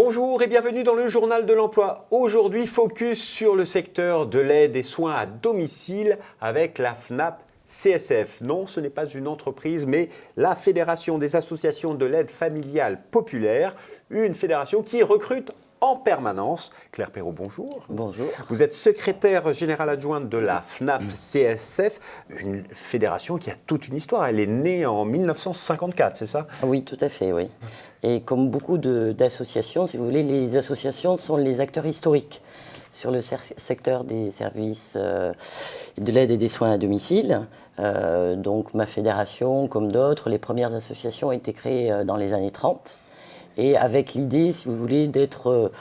Bonjour et bienvenue dans le journal de l'emploi. Aujourd'hui, focus sur le secteur de l'aide et soins à domicile avec la FNAP CSF. Non, ce n'est pas une entreprise, mais la Fédération des associations de l'aide familiale populaire, une fédération qui recrute en permanence. Claire Perrault, bonjour. Bonjour. Vous êtes secrétaire générale adjointe de la FNAP CSF, une fédération qui a toute une histoire. Elle est née en 1954, c'est ça? Oui, tout à fait, oui. Et comme beaucoup d'associations, si vous voulez, les associations sont les acteurs historiques sur le secteur des services de l'aide et des soins à domicile. Donc ma fédération, comme d'autres, les premières associations ont été créées dans les années 30. Et avec l'idée, si vous voulez, d'être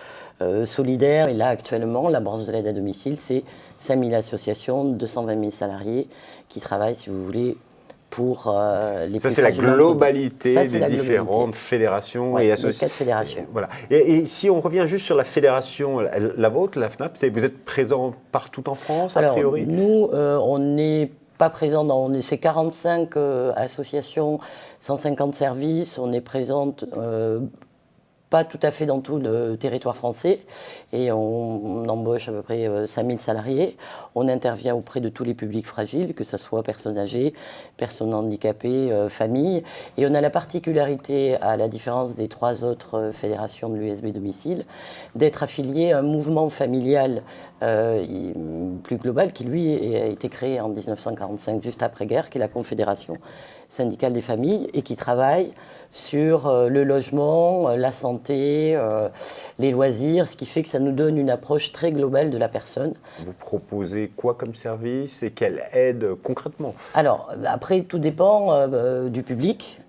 solidaire. Et là, actuellement, la branche de l'aide à domicile, c'est 5000 associations, 220 000 salariés qui travaillent, si vous voulez, pour les Ça, c'est la globalité des différentes fédérations et associations. 4 fédérations. Voilà. Et si on revient juste sur la fédération, la vôtre, la FNAP, vous êtes présent partout en France, a priori? Nous, on n'est pas présent dans ces 45 associations, 150 services. On est présente pas tout à fait dans tout le territoire français et on embauche à peu près 5000 salariés. On intervient auprès de tous les publics fragiles, que ce soit personnes âgées, personnes handicapées, familles. Et on a la particularité, à la différence des 3 autres fédérations de l'USB domicile, d'être affilié à un mouvement familial plus global qui, lui, a été créé en 1945, juste après-guerre, qui est la Confédération syndicale des familles et qui travaille sur le logement, la santé, les loisirs, ce qui fait que ça nous donne une approche très globale de la personne. Vous proposez quoi comme service et quelle aide concrètement? Alors, après, tout dépend du public.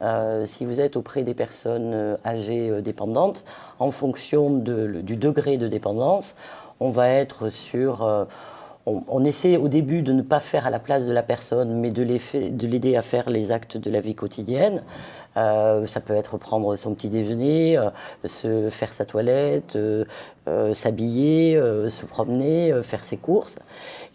Si vous êtes auprès des personnes âgées dépendantes, en fonction du degré de dépendance, on va être sur... On essaie au début de ne pas faire à la place de la personne, mais de l'aider à faire les actes de la vie quotidienne. Ça peut être prendre son petit déjeuner, se faire sa toilette, s'habiller, se promener, faire ses courses.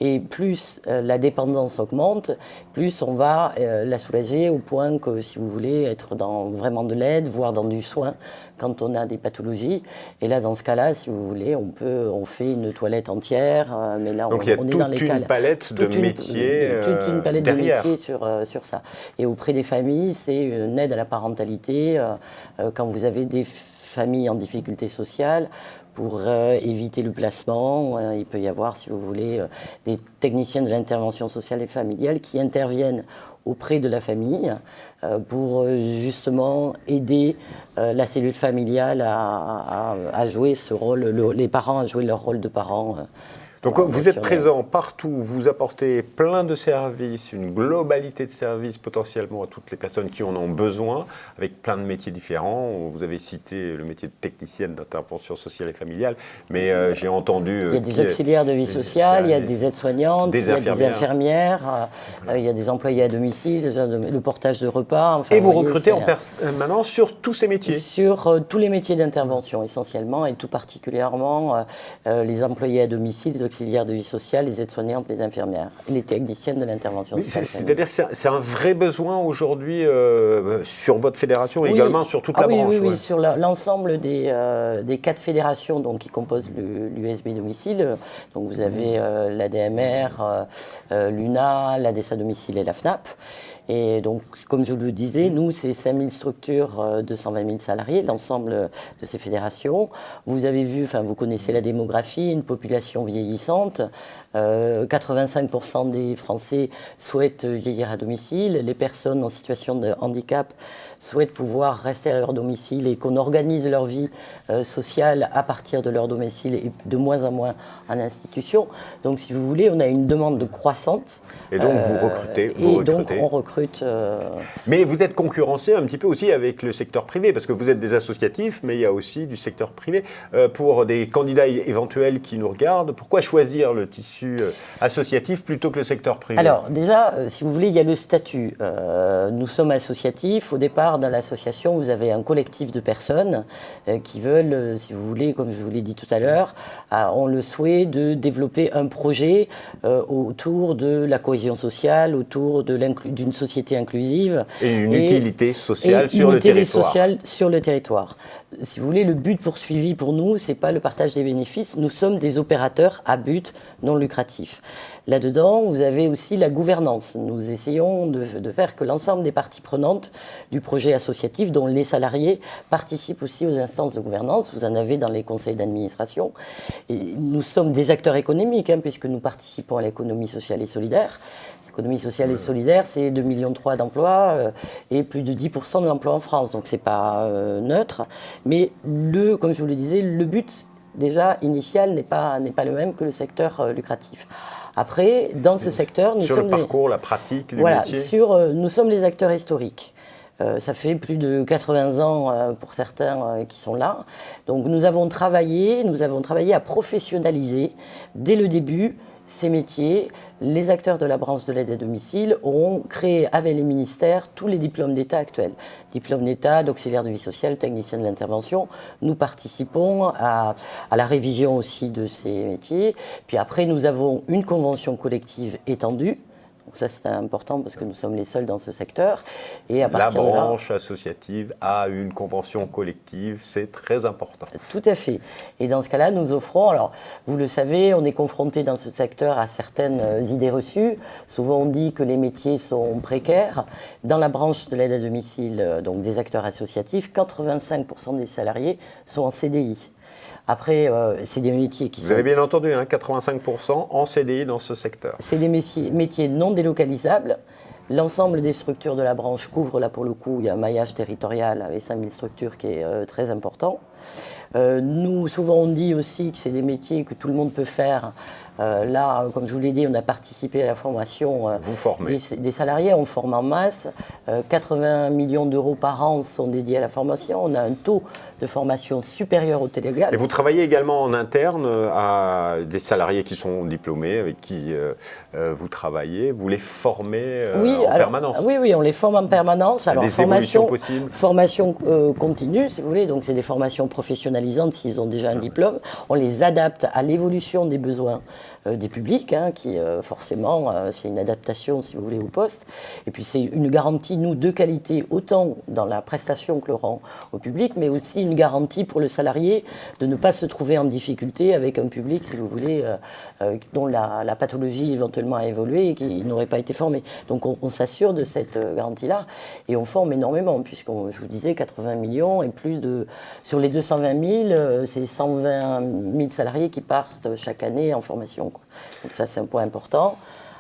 Et plus la dépendance augmente, plus on va la soulager au point que, si vous voulez, être dans vraiment de l'aide, voire dans du soin quand on a des pathologies. Et là, dans ce cas-là, si vous voulez, on fait une toilette entière. Mais là, donc on est dans les cas. Toute une palette de métiers. Toute une palette derrière. de métiers sur ça. Et auprès des familles, c'est une aide à la parentalité. Quand vous avez des familles en difficulté sociale, pour éviter le placement, il peut y avoir, si vous voulez, des techniciens de l'intervention sociale et familiale qui interviennent auprès de la famille pour justement aider la cellule familiale à jouer ce rôle, les parents à jouer leur rôle de parents. Donc vous êtes présent partout, vous apportez plein de services, une globalité de services potentiellement à toutes les personnes qui en ont besoin, avec plein de métiers différents. Vous avez cité le métier de technicienne d'intervention sociale et familiale, mais j'ai entendu... il y a des auxiliaires de vie sociale, il y a des aides-soignantes, il y a des infirmières, il y a des employés à domicile, le portage de repas. Enfin, et vous recrutez en permanence sur tous ces métiers? Sur tous les métiers d'intervention essentiellement, et tout particulièrement les employés à domicile, les auxiliaires de vie sociale, les aides-soignantes, les infirmières et les techniciennes de l'intervention sociale. C'est-à-dire que c'est un vrai besoin aujourd'hui sur votre fédération et également sur toute la branche? Oui, sur l'ensemble des 4 fédérations donc, qui composent l'USB domicile. Donc vous avez l'ADMR, l'UNA, l'ADESA domicile et la FNAP. Et donc, comme je le disais, nous, c'est 5000 structures, 220 000 salariés, l'ensemble de ces fédérations. Vous avez vu, enfin, vous connaissez la démographie, une population vieillissante. 85% des Français souhaitent vieillir à domicile. Les personnes en situation de handicap souhaitent pouvoir rester à leur domicile et qu'on organise leur vie sociale à partir de leur domicile et de moins en moins en institution. Donc, si vous voulez, on a une demande croissante. Et donc, vous recrutez. Donc, on recrute. Mais vous êtes concurrencé un petit peu aussi avec le secteur privé, parce que vous êtes des associatifs, mais il y a aussi du secteur privé. Pour des candidats éventuels qui nous regardent, pourquoi choisir le tissu associatif plutôt que le secteur privé? Alors, déjà, si vous voulez, il y a le statut. Nous sommes associatifs. Au départ, dans l'association, vous avez un collectif de personnes qui veulent, si vous voulez, comme je vous l'ai dit tout à l'heure, ont le souhait de développer un projet autour de la cohésion sociale, autour d'une société société inclusive. Et une utilité sociale sur le territoire. territoire. Sociale sur le territoire. Si vous voulez, le but poursuivi pour nous, ce n'est pas le partage des bénéfices. Nous sommes des opérateurs à but non lucratif. Là-dedans, vous avez aussi la gouvernance. Nous essayons de faire que l'ensemble des parties prenantes du projet associatif, dont les salariés, participent aussi aux instances de gouvernance. Vous en avez dans les conseils d'administration. Et nous sommes des acteurs économiques, puisque nous participons à l'économie sociale et solidaire. L'économie sociale et solidaire, c'est 2,3 millions d'emplois et plus de 10% de l'emploi en France. Donc, ce n'est pas neutre. Mais, comme je vous le disais, le but déjà initial n'est pas le même que le secteur lucratif. Après, dans ce secteur, nous sur sommes le parcours, la pratique du métier. Nous sommes les acteurs historiques. Ça fait plus de 80 ans pour certains qui sont là. Donc nous avons travaillé à professionnaliser dès le début ces métiers. Les acteurs de la branche de l'aide à domicile ont créé avec les ministères tous les diplômes d'État actuels. Diplôme d'État, d'auxiliaire de vie sociale, technicien de l'intervention. Nous participons à la révision aussi de ces métiers. Puis après, nous avons une convention collective étendue. Donc ça, c'est important parce que nous sommes les seuls dans ce secteur. Et à partir la branche associative a une convention collective, c'est très important. Tout à fait. Et dans ce cas-là, nous offrons, alors vous le savez, on est confronté dans ce secteur à certaines idées reçues. Souvent, on dit que les métiers sont précaires. Dans la branche de l'aide à domicile, donc des acteurs associatifs, 85% des salariés sont en CDI. Après, c'est des métiers qui sont... Vous avez bien entendu, 85% en CDI dans ce secteur. C'est des métiers non délocalisables. L'ensemble des structures de la branche couvre, là pour le coup, il y a un maillage territorial avec 5000 structures qui est très important. Nous, souvent, on dit aussi que c'est des métiers que tout le monde peut faire. Là, comme je vous l'ai dit, on a participé à la formation des salariés, on forme en masse. 80 millions d'euros par an sont dédiés à la formation. On a un taux de formation supérieur au télégal. Et vous travaillez également en interne à des salariés qui sont diplômés, avec qui vous travaillez. Vous les formez permanence. Oui, on les forme en permanence. Alors, formation continue, si vous voulez. Donc, c'est des formations professionnalisantes s'ils ont déjà un diplôme. On les adapte à l'évolution des besoins des publics, qui forcément, c'est une adaptation, si vous voulez, au poste. Et puis c'est une garantie, nous, de qualité, autant dans la prestation que l'on rend au public, mais aussi une garantie pour le salarié de ne pas se trouver en difficulté avec un public, si vous voulez, dont la pathologie éventuellement a évolué et qui n'aurait pas été formé. Donc on s'assure de cette garantie-là et on forme énormément, je vous disais, 80 millions et plus de... Sur les 220 000, c'est 120 000 salariés qui partent chaque année en formation. Donc ça, c'est un point important.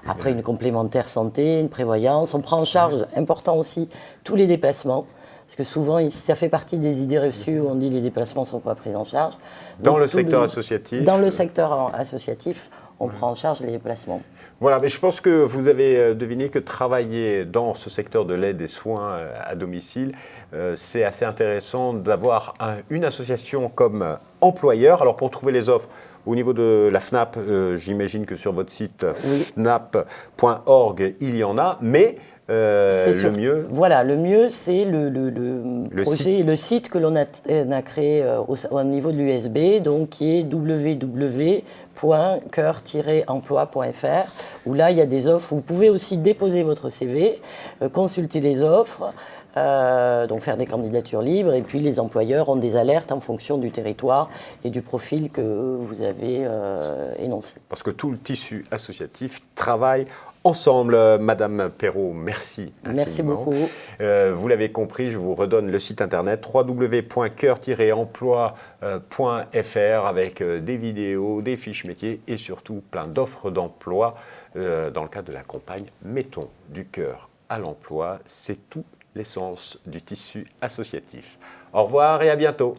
Après, une complémentaire santé, une prévoyance. On prend en charge, important aussi, tous les déplacements. Parce que souvent, ça fait partie des idées reçues où on dit que les déplacements ne sont pas pris en charge. Dans le secteur associatif. Dans le secteur associatif, on prend en charge les déplacements. Voilà, mais je pense que vous avez deviné que travailler dans ce secteur de l'aide et soins à domicile, c'est assez intéressant d'avoir une association comme employeur. Alors pour trouver les offres au niveau de la FNAP, j'imagine que sur votre site fnap.org, il y en a, mais le mieux... Voilà, le mieux, c'est le site que l'on a créé au niveau de l'USB, donc qui est www.coeur-emploi.fr, où là, il y a des offres. Vous pouvez aussi déposer votre CV, consulter les offres, donc faire des candidatures libres, et puis les employeurs ont des alertes en fonction du territoire et du profil que vous avez énoncé. Parce que tout le tissu associatif travaille ensemble. Madame Perrault, merci infiniment. Merci beaucoup. Vous l'avez compris, je vous redonne le site internet www.coeur-emploi.fr avec des vidéos, des fiches métiers et surtout plein d'offres d'emploi dans le cadre de la campagne Mettons du cœur à l'emploi. C'est tout l'essence du tissu associatif. Au revoir et à bientôt.